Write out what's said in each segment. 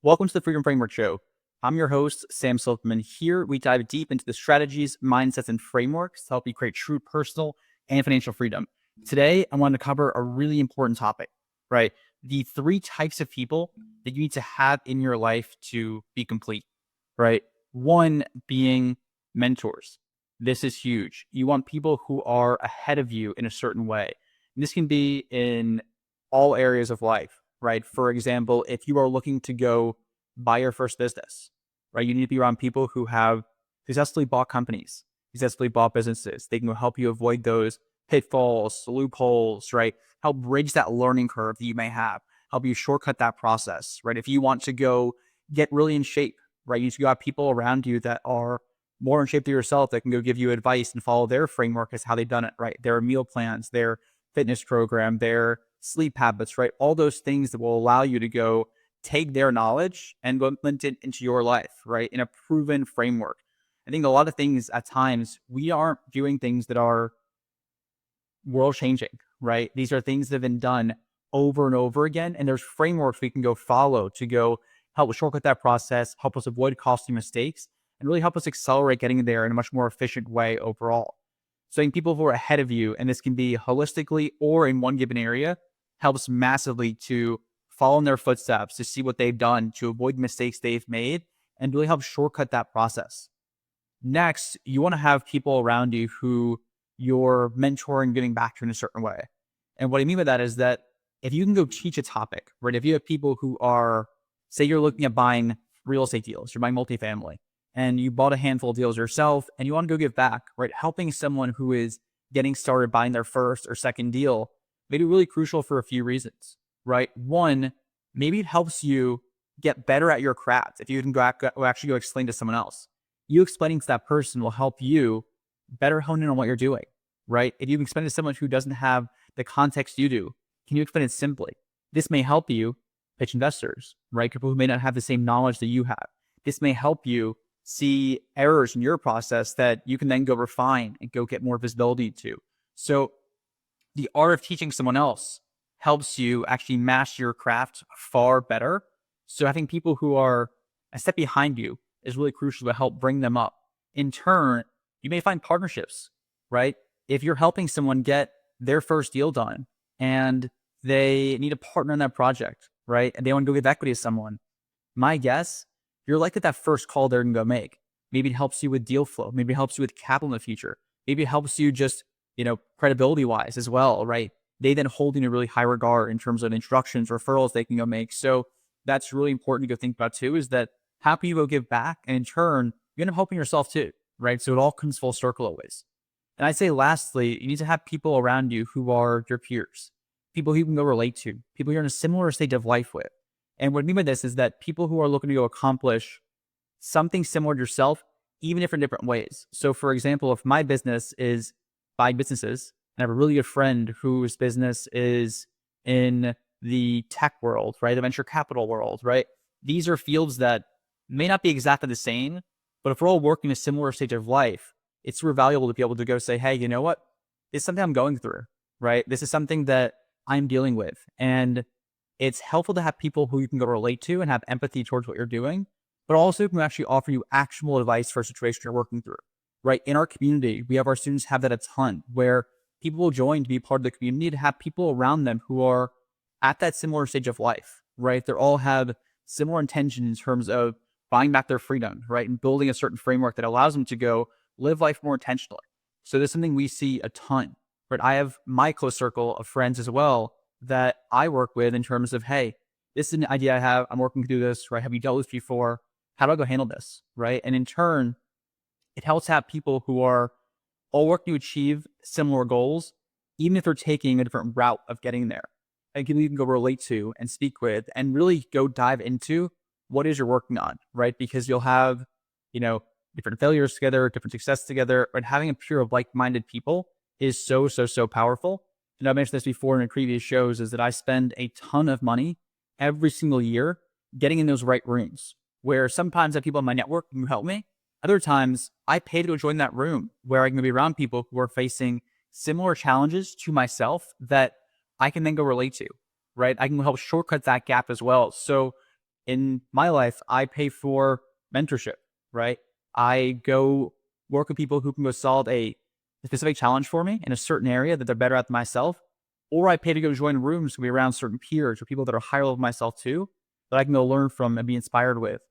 Welcome to the Freedom Framework Show. I'm your host, Sam Silverman. Here, we dive deep into the strategies, mindsets, and frameworks to help you create true personal and financial freedom. Today, I want to cover a really important topic, right? The three types of people that you need to have in your life to be complete, right? One being mentors. This is huge. You want people who are ahead of you in a certain way. And this can be in all areas of life, right? For example, if you are looking to go buy your first business, right? You need to be around people who have successfully bought companies, successfully bought businesses. They can help you avoid those pitfalls, loopholes, right? Help bridge that learning curve that you may have, help you shortcut that process, right? If you want to go get really in shape, right? You got people around you that are more in shape than yourself that can go give you advice and follow their framework as how they've done it, right? Their meal plans, their fitness program, their sleep habits, right? All those things that will allow you to go take their knowledge and implement it into your life, right? In a proven framework. I think a lot of things at times, we aren't doing things that are world changing, right? These are things that have been done over and over again. And there's frameworks we can go follow to go help shortcut that process, help us avoid costly mistakes, and really help us accelerate getting there in a much more efficient way overall. So I think people who are ahead of you, and this can be holistically or in one given area, helps massively to follow in their footsteps, to see what they've done, to avoid mistakes they've made, and really help shortcut that process. Next, you want to have people around you who you're mentoring, getting back to in a certain way. And what I mean by that is that if you can go teach a topic, right? If you have people who are, say you're looking at buying real estate deals, you're buying multifamily, and you bought a handful of deals yourself and you want to go give back, right? Helping someone who is getting started buying their first or second deal may be really crucial for a few reasons, right? One, maybe it helps you get better at your craft. If you can actually go explain to someone else, you explaining to that person will help you better hone in on what you're doing, right? If you can explain to someone who doesn't have the context you do, can you explain it simply? This may help you pitch investors, right? People who may not have the same knowledge that you have. This may help you see errors in your process that you can then go refine and go get more visibility to. So the art of teaching someone else helps you actually master your craft far better. So having people who are a step behind you is really crucial to help bring them up. In turn, you may find partnerships, right? If you're helping someone get their first deal done and they need a partner in that project, right? And they want to go give equity to someone, my guess, you're likely that first call they're going to go make. Maybe it helps you with deal flow. Maybe it helps you with capital in the future. Maybe it helps you just, credibility wise as well, right? They then hold you in a really high regard in terms of introductions, referrals they can go make. So that's really important to go think about too, is that how can you go give back? And in turn, you end up helping yourself too, right? So it all comes full circle always. And I'd say lastly, you need to have people around you who are your peers, people who you can go relate to, people you're in a similar stage of life with. And what I mean by this is that people who are looking to go accomplish something similar to yourself, even if in different ways. So for example, if my business is buying businesses, and I have a really good friend whose business is in the tech world, right? The venture capital world, right? These are fields that may not be exactly the same, but if we're all working a similar stage of life, it's super valuable to be able to go say, hey, you know what? This is something I'm going through, right? This is something that I'm dealing with. And it's helpful to have people who you can go relate to and have empathy towards what you're doing, but also can actually offer you actionable advice for a situation you're working through, right? In our community, we have our students have that a ton, where people will join to be part of the community, to have people around them who are at that similar stage of life, right? They all have similar intention in terms of buying back their freedom, right? And building a certain framework that allows them to go live life more intentionally. So there's something we see a ton, right? I have my close circle of friends as well that I work with in terms of, hey, this is an idea I have. I'm working to do this, right? Have you dealt with before? How do I go handle this, right? And in turn, it helps have people who are all working to achieve similar goals, even if they're taking a different route of getting there. And people you can go relate to and speak with and really go dive into what is you're working on, right? Because you'll have, different failures together, different success together, and having a peer of like-minded people is so, so, so powerful. And I mentioned this before in previous shows, is that I spend a ton of money every single year getting in those right rooms, where sometimes I have people in my network who help me. Other times I pay to go join that room where I can be around people who are facing similar challenges to myself that I can then go relate to, right? I can help shortcut that gap as well. So in my life, I pay for mentorship, right? I go work with people who can go solve a specific challenge for me in a certain area that they're better at than myself, or I pay to go join rooms to be around certain peers or people that are higher level than myself too, that I can go learn from and be inspired with.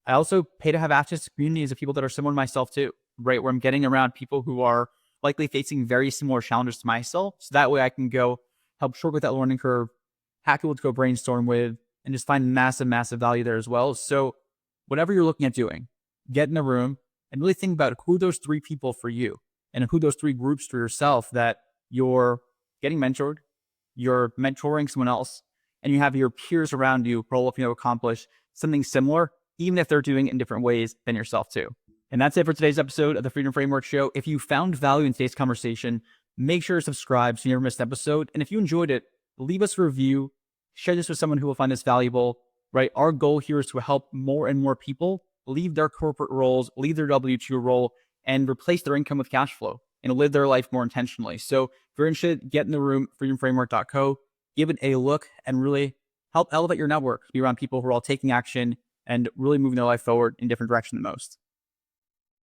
I also pay to have access to communities of people that are similar to myself too, right? Where I'm getting around people who are likely facing very similar challenges to myself. So that way I can go help shortcut that learning curve, have people to go brainstorm with, and just find massive, massive value there as well. So whatever you're looking at doing, get in a room and really think about who those three people for you and who those three groups for yourself that you're getting mentored, you're mentoring someone else, and you have your peers around you who are looking to accomplish something similar, even if they're doing it in different ways than yourself too. And that's it for today's episode of the Freedom Framework Show. If you found value in today's conversation, make sure to subscribe so you never miss an episode. And if you enjoyed it, leave us a review, share this with someone who will find this valuable, right? Our goal here is to help more and more people leave their corporate roles, leave their W-2 role, and replace their income with cash flow and live their life more intentionally. So if you're interested, get in the room, freedomframework.co, give it a look, and really help elevate your network, be around people who are all taking action and really moving their life forward in a different direction than most.